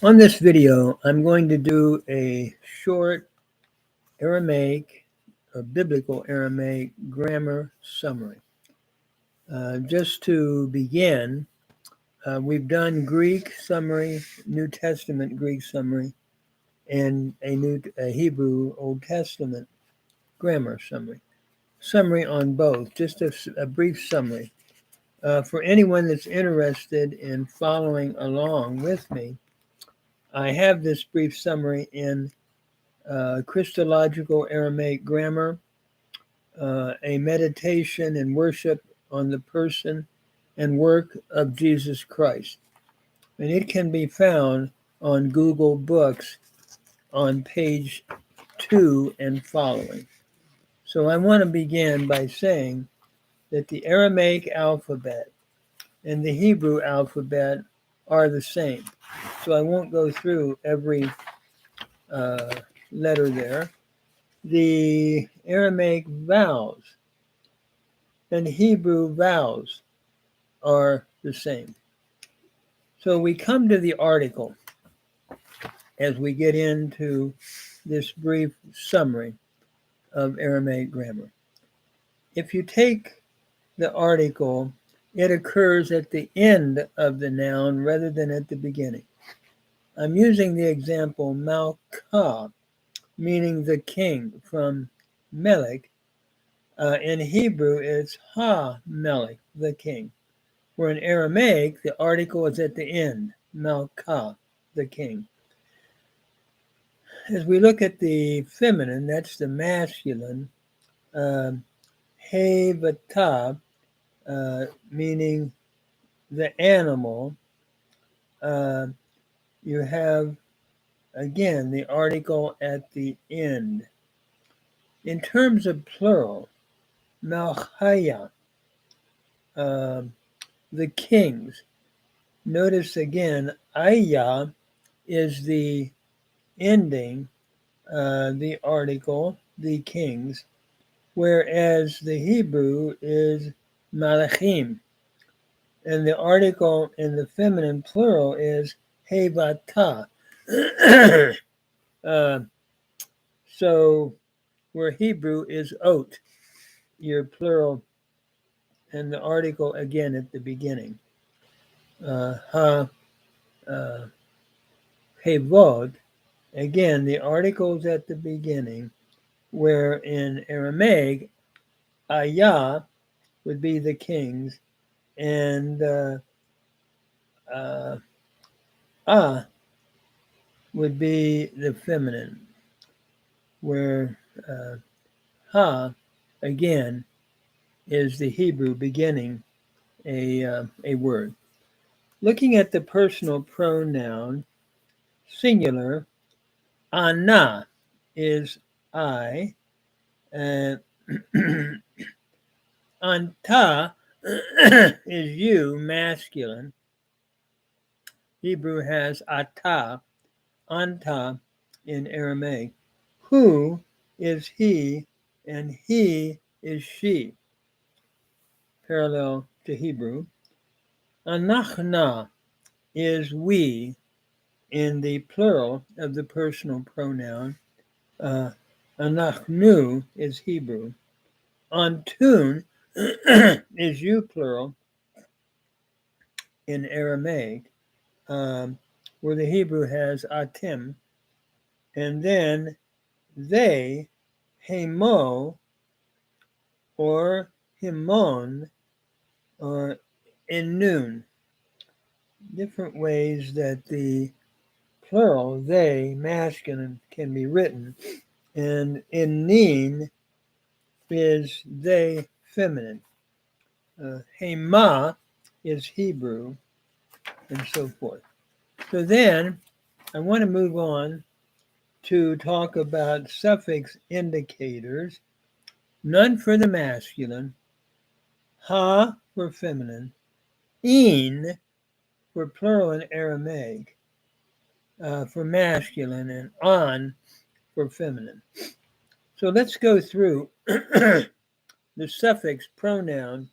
On this video, I'm going to do a short Aramaic or biblical Aramaic grammar summary. Just to begin, we've done Greek summary, New Testament Greek summary, and a Hebrew Old Testament grammar summary. Summary on both, just a brief summary. For anyone that's interested in following along with me, I have this brief summary in Christological Aramaic grammar, a meditation and worship on the person and work of Jesus Christ. And it can be found on Google Books on page 2 and following. So I want to begin by saying that the Aramaic alphabet and the Hebrew alphabet are the same. So I won't go through every letter there. The Aramaic vowels and Hebrew vowels are the same. So we come to the article as we get into this brief summary of Aramaic grammar. If you take the article, it occurs at the end of the noun rather than at the beginning. I'm using the example Malka, meaning the king, from Melech. In Hebrew, it's Ha-Melech, the king. Where in Aramaic, the article is at the end, Malka, the king. As we look at the feminine, that's the masculine, Hevata, meaning the animal. You have, again, the article at the end. In terms of plural, Malchaya, the kings. Notice again, Aya is the ending, the article, the kings, whereas the Hebrew is Malachim. And the article in the feminine plural is Hevata. So where Hebrew is Ot, your plural, and the article again at the beginning. Hevod, again, the articles at the beginning, where in Aramaic, Ayah would be the kings, and Ah would be the feminine, where Ha, again, is the Hebrew beginning a word. Looking at the personal pronoun, singular, Ana is I, Anta is you, masculine. Hebrew has Ata, Anta in Aramaic. Who is he, and he is she, parallel to Hebrew. Anachna is we in the plural of the personal pronoun. Anachnu is Hebrew. Antun is you, plural, in Aramaic, where the Hebrew has atim. And then they, hemo, or himon, or in noon. Different ways that the plural, they, masculine, can be written. And in neen is they, feminine. Hema is Hebrew, and so forth. So then I want to move on to talk about suffix indicators. None for the masculine, ha for feminine, in for plural in Aramaic, for masculine, and on for feminine. So let's go through the suffix pronoun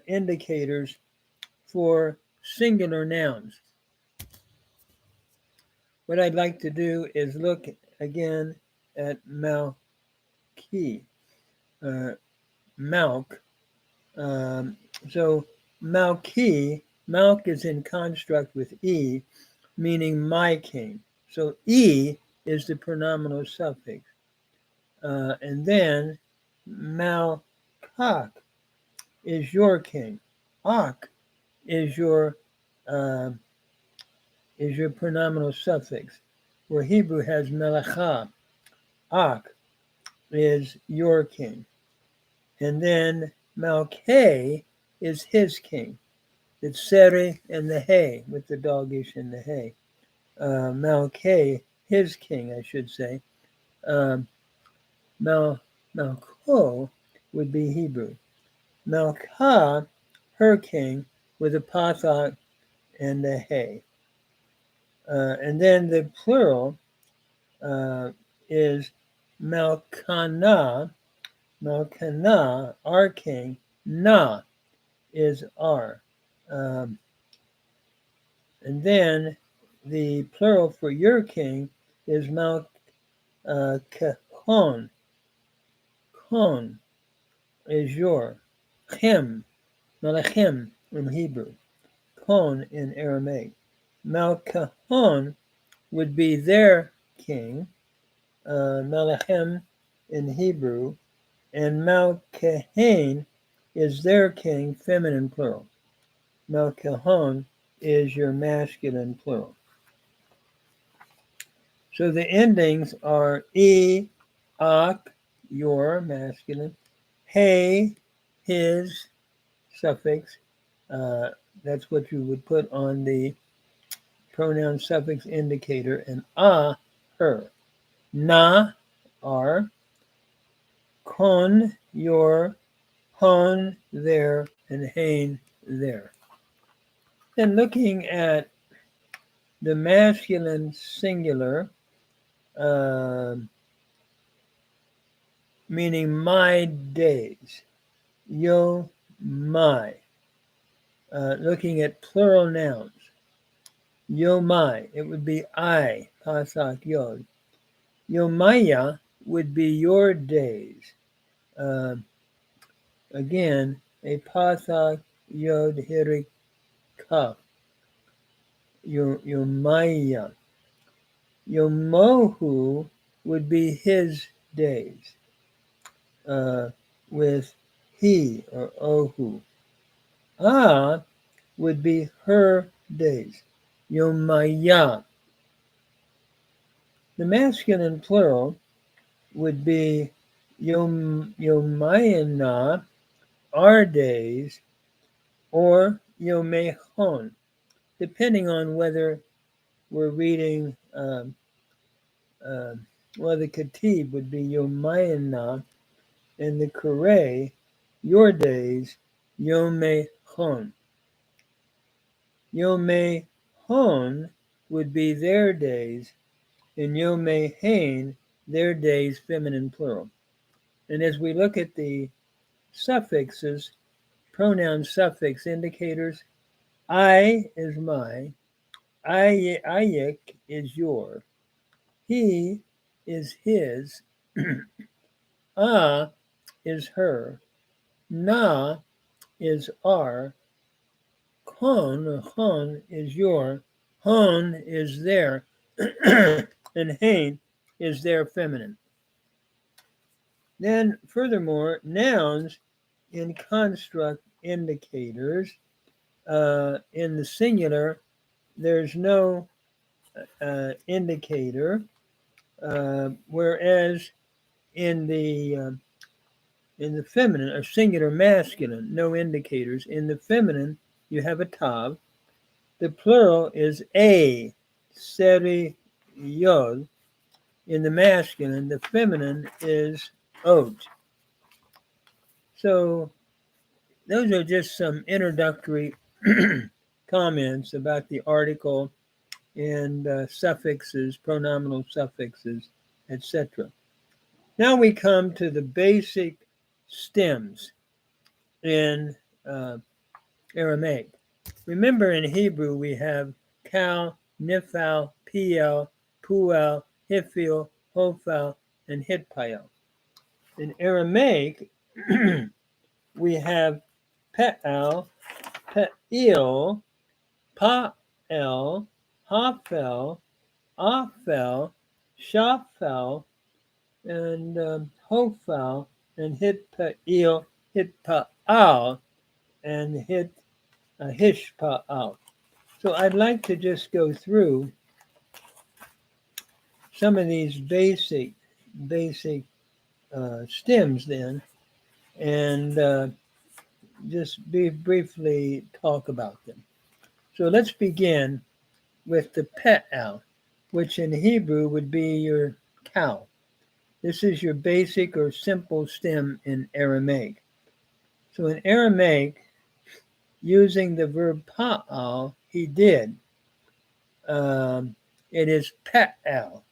indicators for singular nouns. what I'd like to do is look again at Malki, Malk. So Malki, Malk is in construct with E, meaning my king. So E is the pronominal suffix. And then Malkak is your king. Ak is your uh, pronominal suffix, where Hebrew has melacha. Ak is your king. And then Malke is his king. It's Seri and the hay, with the dogish and the hay. Malke, his king, I should say. Um, Malko would be Hebrew. Malka, her king, with a pathak and a hay. And then the plural is Malkana. Malkana, our king. Na is our. Um, and then the plural for your king is Malkahon. Kon is your. Chem, Malachim in Hebrew. Kon in Aramaic. Malkahon would be their king. Malachim in Hebrew. And Malkahain is their king, feminine plural. Malkahon is your masculine plural. So the endings are e, ak, your masculine, he, his suffix. That's what you would put on the pronoun suffix indicator, and a, her. Na, our. Kon, your. Hon, there, and hain, there. Then looking at the masculine singular, meaning my days, yo, my. Looking at plural nouns, yo, my, it would be I, pasak yod. Yo, maya would be your days. Again, a pasak yod hirik kaf. Yo, maya. Yomohu would be his days, with he or ohu. Ah would be her days, Yomaya. The masculine plural would be Yomayana, our days, or Yomehon, depending on whether we're reading, well, the Katib would be Yomayana, and the Kure, your days, Yomehon. Yomehon would be their days, and Yomehain, their days, feminine plural. And as we look at the suffixes, pronoun suffix indicators, I is my, ayik is your, he is his, ah is her, na is our, kon or hon is your, hon is their, and hain is their feminine. Then furthermore, nouns in construct indicators, in the singular, there's no indicator, whereas in the feminine or singular masculine, no indicators. In the feminine, you have a tav. The plural is a, seri, yod. In the masculine, the feminine is ot. So those are just some introductory comments about the article and suffixes, pronominal suffixes, etc. Now we come to the basic stems in Aramaic. Remember, in Hebrew we have kal, nifal, piel, Puel, Hifil, Hophel, and Hitpael. In Aramaic, we have Pe'al, Pe'il, Pa'el, Hafel, Aphel, Shafel, and Hophel, and Hitpael, Hitpa'al, and Hishpa'al. So I'd like to just go through some of these basic stems then, and just briefly talk about them. So let's begin with the Pe'al, which in Hebrew would be your cow. This is your basic or simple stem in Aramaic. So in Aramaic, using the verb pa'al, he did. It is Pe'al,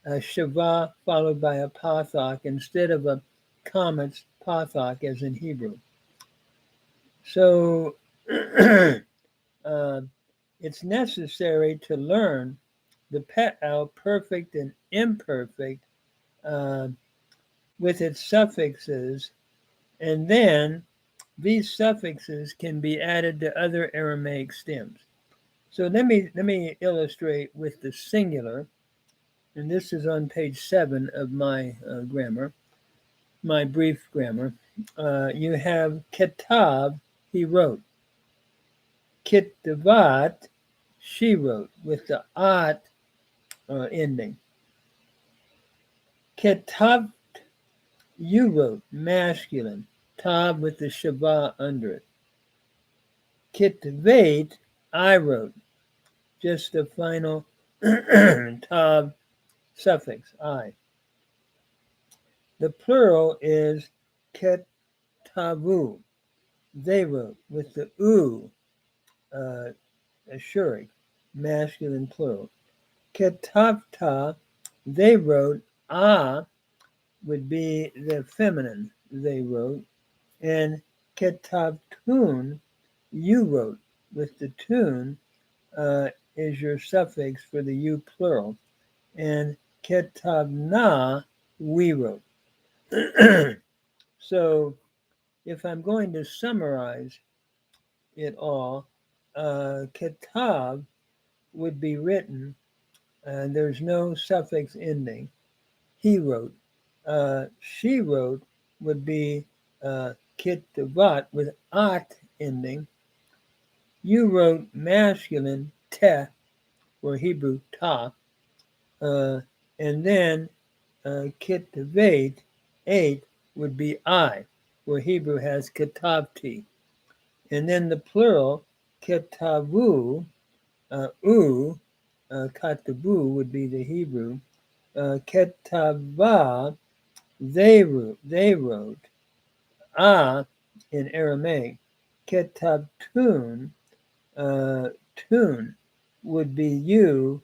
a shavah followed by a pathak instead of a comet pathak as in Hebrew. So it's necessary to learn the Pe'al perfect and imperfect with its suffixes, and then these suffixes can be added to other Aramaic stems. So let me illustrate with the singular, and this is on page 7 of my grammar, my brief grammar. You have Ketav, he wrote. Kitavat, she wrote, with the at ending. Ketav, you wrote, masculine, tav with the shavah under it. Kitvet, I wrote, just the final tav suffix, I. The plural is ketavu, they wrote, with the u, assuring, masculine plural. Ketavta, they wrote, would be the feminine, they wrote, and ketavtun, you wrote, with the tun is your suffix for the you plural, and ketavna, we wrote. So if I'm going to summarize it all, ketav would be written, and there's no suffix ending. He wrote. She wrote would be kitavat with at ending. You wrote masculine, te, or Hebrew ta, and then kitavet, 8, would be I, where Hebrew has kitavti. And then the plural, kitavu, katabu would be the Hebrew. Ketava, they wrote. In Aramaic. Ketabtun, tun would be you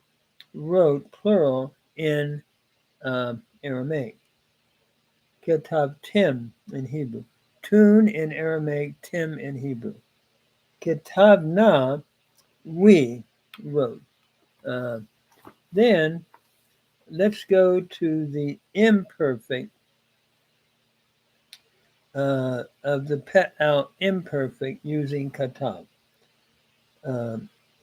wrote, plural, in Aramaic. Ketabtim in Hebrew. Tun in Aramaic, tim in Hebrew. Ketabna, we wrote. Then let's go to the imperfect of the Pe'al imperfect using katav.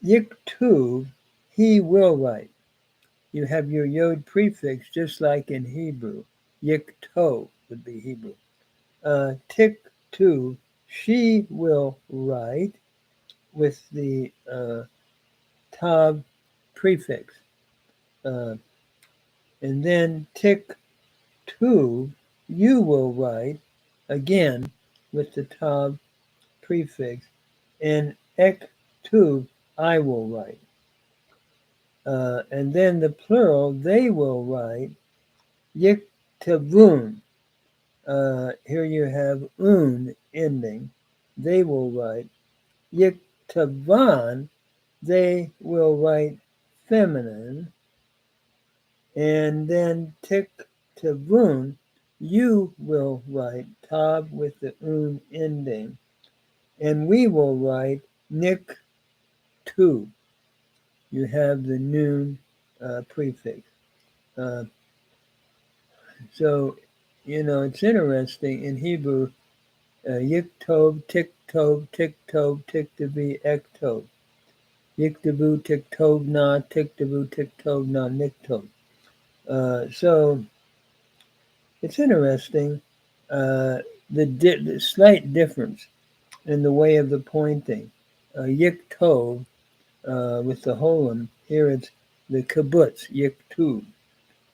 Yiktuv, he will write. You have your yod prefix just like in Hebrew. Yikto would be Hebrew. Tiktu, she will write with the tav prefix. And then tiktu, you will write, again with the tav prefix. And ektu, I will write. And then the plural, they will write, yiktavun. Here you have un ending. They will write. Yiktavan, they will write feminine. And then tiktavun, you will write tav with the un ending. And we will write niktu. You have the noon prefix. Uh, so, it's interesting in Hebrew, yiktov, tiktov, tiktov, tiktavi, ektov. Yiktabu, tiktov, na, tiktabu, tiktov, na, niktov. So it's interesting, the slight difference in the way of the pointing. Yiktov, with the holum, here it's the kibbutz, yiktub.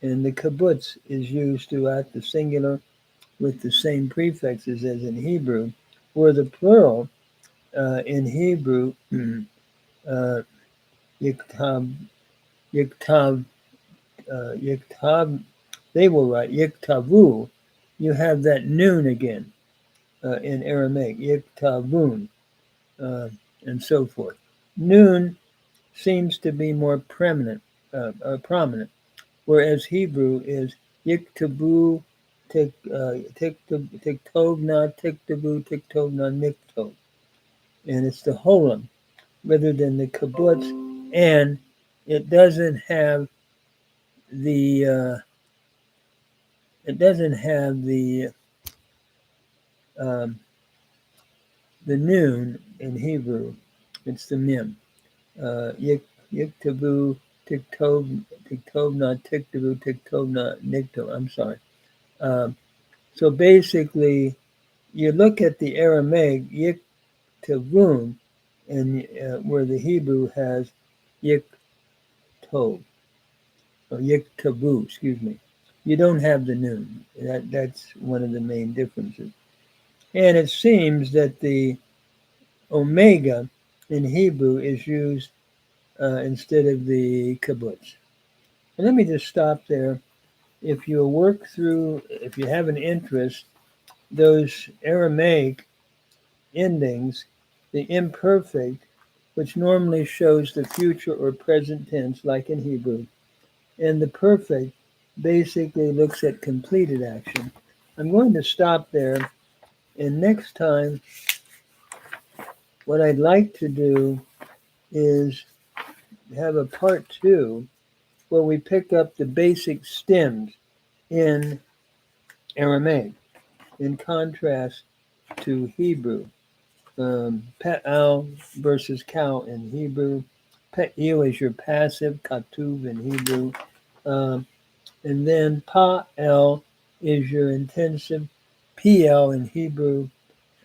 And the kibbutz is used throughout the singular with the same prefixes as in Hebrew, or the plural in Hebrew, uh, yiktab, yiktav, yiktab, they will write yiktavu. You have that noon again in Aramaic, yiktavun, and so forth. Noon seems to be more prominent, whereas Hebrew is yiktabu, tiktovna, tiktabu, tiktovna, niktov. And it's the holum rather than the kibbutz, and it doesn't have the um, the noon in Hebrew. It's the mem. Yiktabu, tiktovna, tiktabu, tiktovna, niktov. I'm sorry. Um, so basically, you look at the Aramaic yiktavun, and where the Hebrew has yiktov or yiktabu, excuse me. You don't have the noon. That's one of the main differences. And it seems that the omega in Hebrew is used instead of the kibbutz. And let me just stop there. If you if you have an interest, those Aramaic endings, the imperfect, which normally shows the future or present tense, like in Hebrew, and the perfect basically looks at completed action. I'm going to stop there, and next time, what I'd like to do is have a part two where we pick up the basic stems in Aramaic in contrast to Hebrew. Pe'al versus cow in Hebrew. Pe'il is your passive, katuv in Hebrew. Um, and then pa'el is your intensive, pl in Hebrew.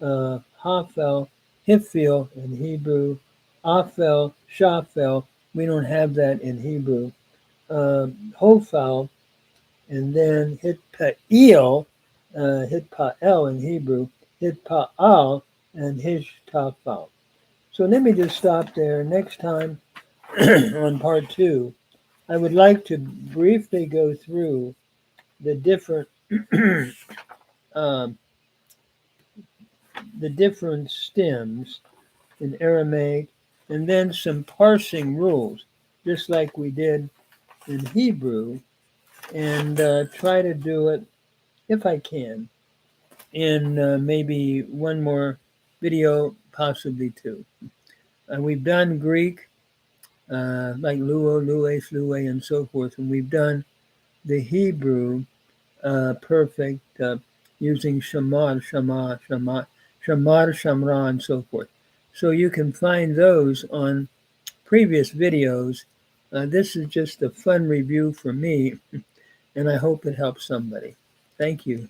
Hafel, hifil in Hebrew. Afel, shafel. We don't have that in Hebrew. Hofal, and then hitpa'il, hitpa'el in Hebrew, hitpa'al, and hishtafal. So let me just stop there. Next time on part two, I would like to briefly go through the different um, the different stems in Aramaic, and then some parsing rules, just like we did in Hebrew, and try to do it if I can in maybe one more video, possibly two. We've done Greek, like luo, lues, lue, and so forth, and we've done the Hebrew perfect using shamar, shamar, shamar, shamar, shamra, and so forth. So you can find those on previous videos. This is just a fun review for me, and I hope it helps somebody. Thank you.